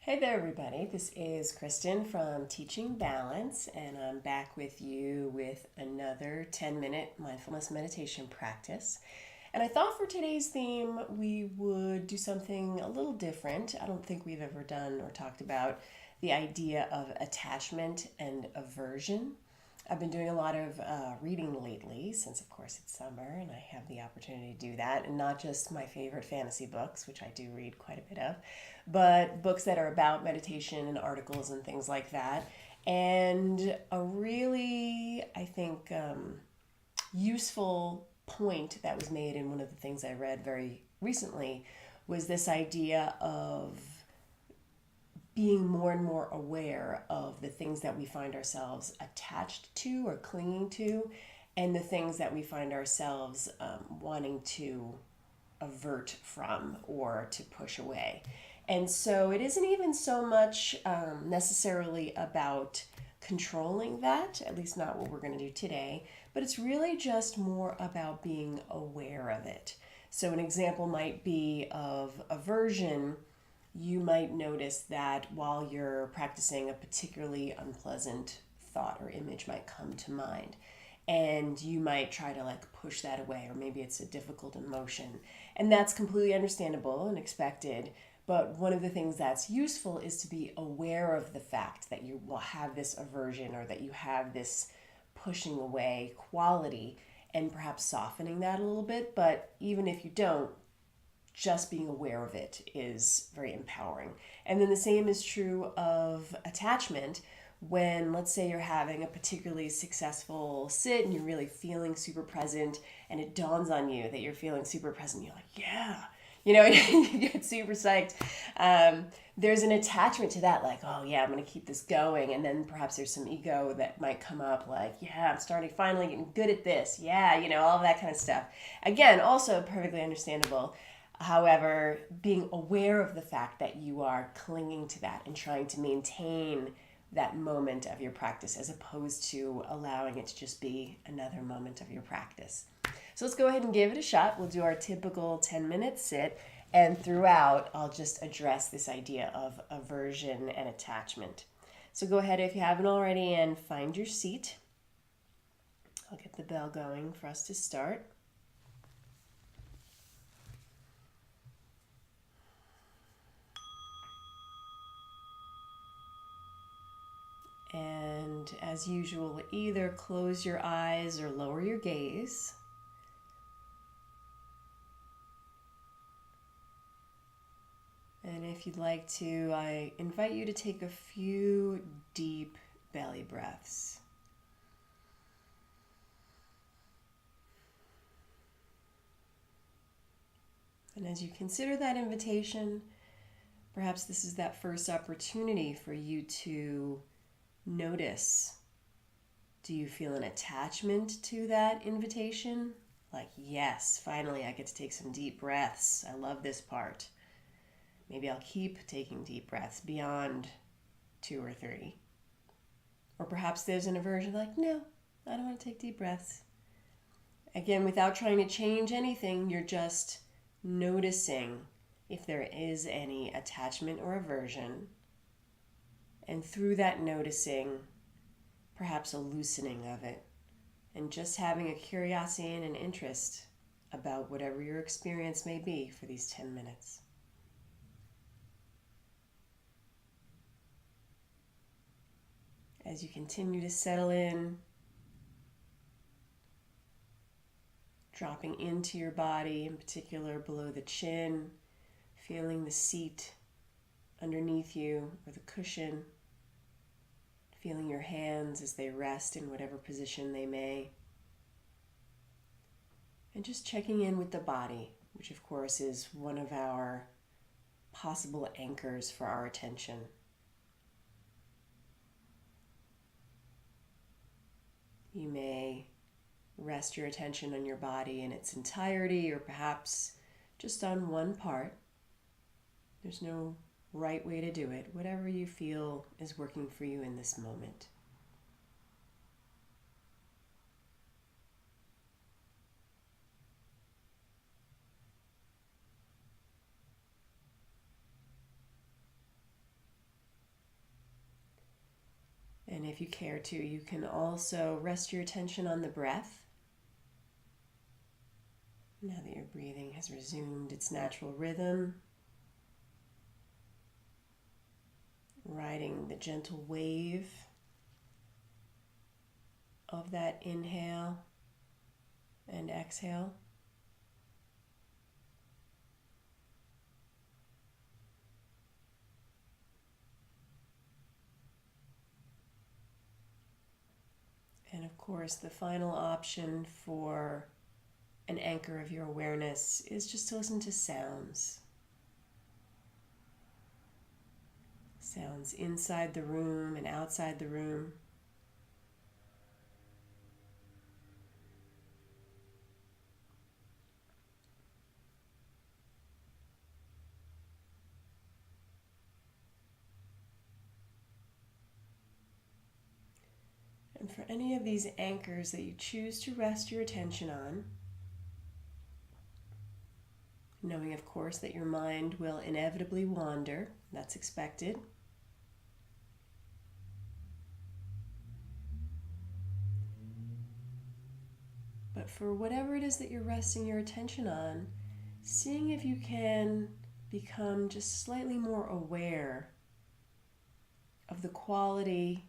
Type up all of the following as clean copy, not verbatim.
Hey there, everybody. This is Kristin from Teaching Balance, and I'm back with you with another 10-minute mindfulness meditation practice. And I thought for today's theme, we would do something a little different. I don't think we've ever done or talked about the idea of attachment and aversion. I've been doing a lot of reading lately since, of course, it's summer and I have the opportunity to do that. And not just my favorite fantasy books, which I do read quite a bit of, but books that are about meditation and articles and things like that. And a really, I think, useful point that was made in one of the things I read very recently was this idea of being more and more aware of the things that we find ourselves attached to or clinging to, and the things that we find ourselves wanting to avert from or to push away. And so it isn't even so much necessarily about controlling that, at least not what we're going to do today, but it's really just more about being aware of it. So an example might be of aversion. You might notice that while you're practicing, a particularly unpleasant thought or image might come to mind. And you might try to push that away, or maybe it's a difficult emotion. And that's completely understandable and expected. But one of the things that's useful is to be aware of the fact that you will have this aversion or that you have this pushing away quality, and perhaps softening that a little bit. But even if you don't, just being aware of it is very empowering. And then the same is true of attachment. When, let's say, you're having a particularly successful sit and you're really feeling super present, and it dawns on you that you're feeling super present, you're like, yeah, you get super psyched. There's an attachment to that, like, oh yeah, I'm going to keep this going. And then perhaps there's some ego that might come up, like, yeah, I'm starting finally getting good at this. Yeah, all of that kind of stuff. Again, also perfectly understandable. However, being aware of the fact that you are clinging to that and trying to maintain that moment of your practice as opposed to allowing it to just be another moment of your practice. So let's go ahead and give it a shot. We'll do our typical 10-minute sit, and throughout I'll just address this idea of aversion and attachment. So go ahead, if you haven't already, and find your seat. I'll get the bell going for us to start. And as usual, either close your eyes or lower your gaze. And if you'd like to, I invite you to take a few deep belly breaths. And as you consider that invitation, perhaps this is that first opportunity for you to notice. Do you feel an attachment to that invitation? Like, yes, finally I get to take some deep breaths. I love this part. Maybe I'll keep taking deep breaths beyond 2 or 3. Or perhaps there's an aversion, like, no, I don't want to take deep breaths. Again, without trying to change anything, you're just noticing if there is any attachment or aversion. And through that noticing, perhaps a loosening of it, and just having a curiosity and an interest about whatever your experience may be for these 10 minutes. As you continue to settle in, dropping into your body, in particular below the chin, feeling the seat underneath you or the cushion, feeling your hands as they rest in whatever position they may. And just checking in with the body, which of course is one of our possible anchors for our attention. You may rest your attention on your body in its entirety, or perhaps just on one part. There's no right way to do it, whatever you feel is working for you in this moment. if you care to, you can also rest your attention on the breath. Now that your breathing has resumed its natural rhythm, riding the gentle wave of that inhale and exhale. And of course, the final option for an anchor of your awareness is just to listen to sounds. Sounds inside the room and outside the room. And for any of these anchors that you choose to rest your attention on, knowing of course that your mind will inevitably wander, that's expected. But for whatever it is that you're resting your attention on, seeing if you can become just slightly more aware of the quality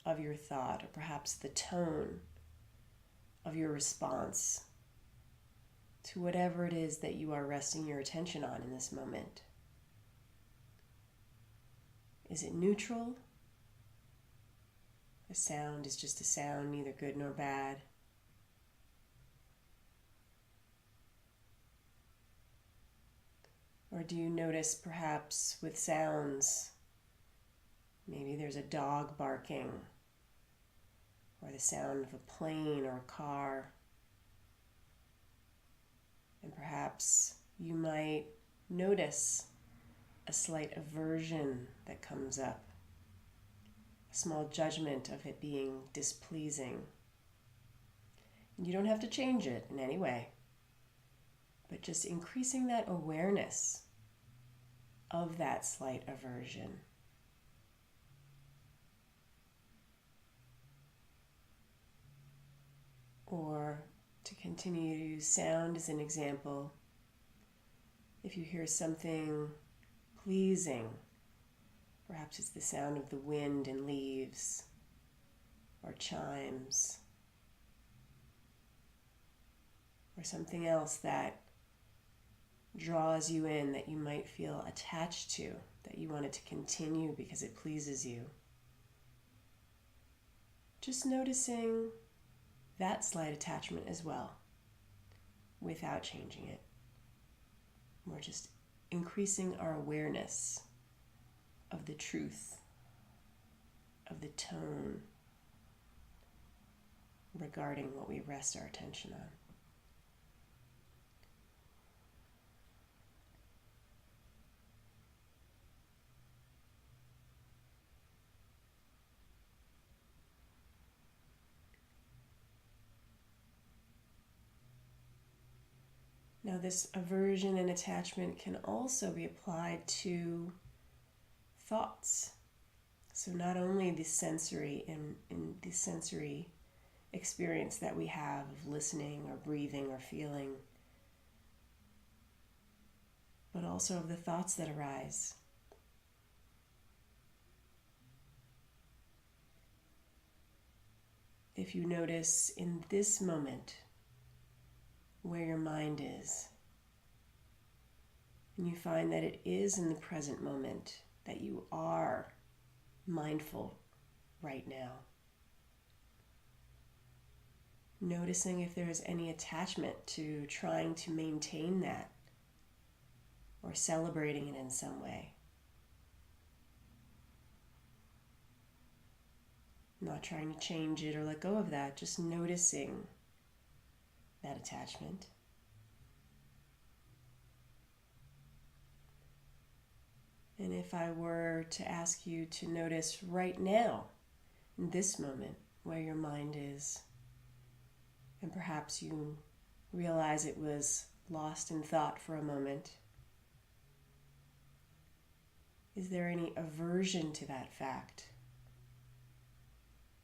of your thought, or perhaps the tone of your response to whatever it is that you are resting your attention on in this moment. Is it neutral? A sound is just a sound, neither good nor bad. Or do you notice perhaps with sounds, maybe there's a dog barking, or the sound of a plane or a car, and perhaps you might notice a slight aversion that comes up, a small judgment of it being displeasing. You don't have to change it in any way, but just increasing that awareness of that slight aversion. Or to continue to use sound as an example, if you hear something pleasing, perhaps it's the sound of the wind and leaves, or chimes, or something else that draws you in, that you might feel attached to, that you want it to continue because it pleases you. Just noticing that slight attachment as well, without changing it. We're just increasing our awareness of the truth, of the tone regarding what we rest our attention on. Now, this aversion and attachment can also be applied to thoughts. So not only the sensory in the sensory experience that we have of listening or breathing or feeling, but also of the thoughts that arise. If you notice in this moment where your mind is, and you find that it is in the present moment, that you are mindful right now. Noticing if there is any attachment to trying to maintain that or celebrating it in some way. Not trying to change it or let go of that, just noticing that attachment. And if I were to ask you to notice right now, in this moment, where your mind is, and perhaps you realize it was lost in thought for a moment, is there any aversion to that fact?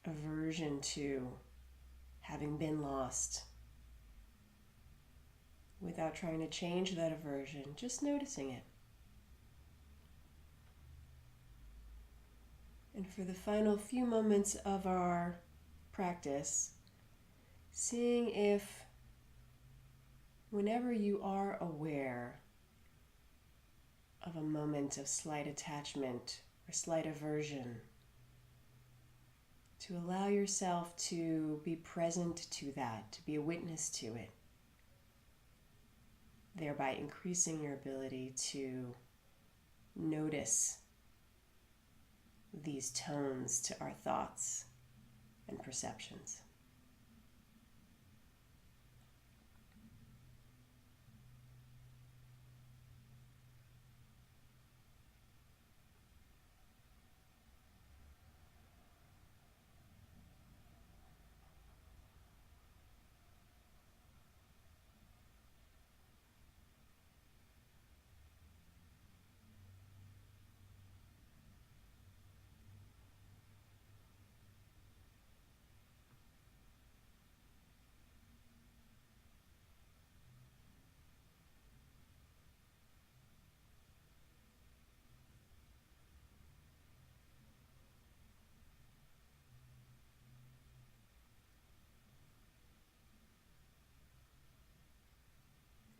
aversion to having been lost, without trying to change that aversion, just noticing it. And for the final few moments of our practice, seeing if whenever you are aware of a moment of slight attachment or slight aversion, to allow yourself to be present to that, to be a witness to it, thereby increasing your ability to notice these tones to our thoughts and perceptions.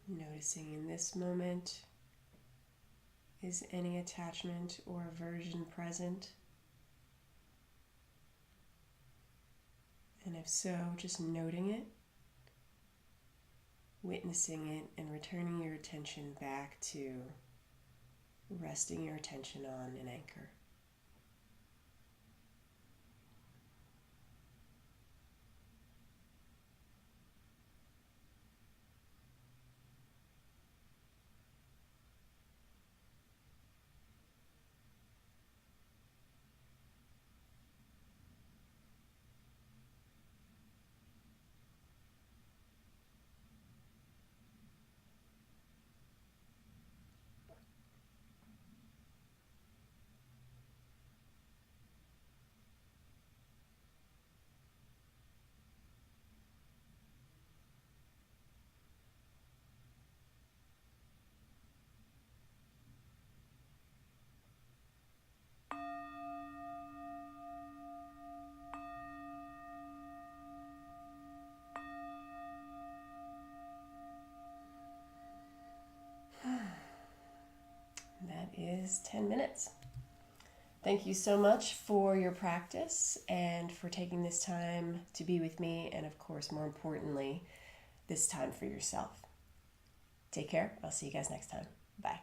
Noticing in this moment, is any attachment or aversion present? And if so, just noting it, witnessing it, and returning your attention back to resting your attention on an anchor. That is 10 minutes. Thank you so much for your practice and for taking this time to be with me, and of course, more importantly, this time for yourself. Take care. I'll see you guys next time. Bye.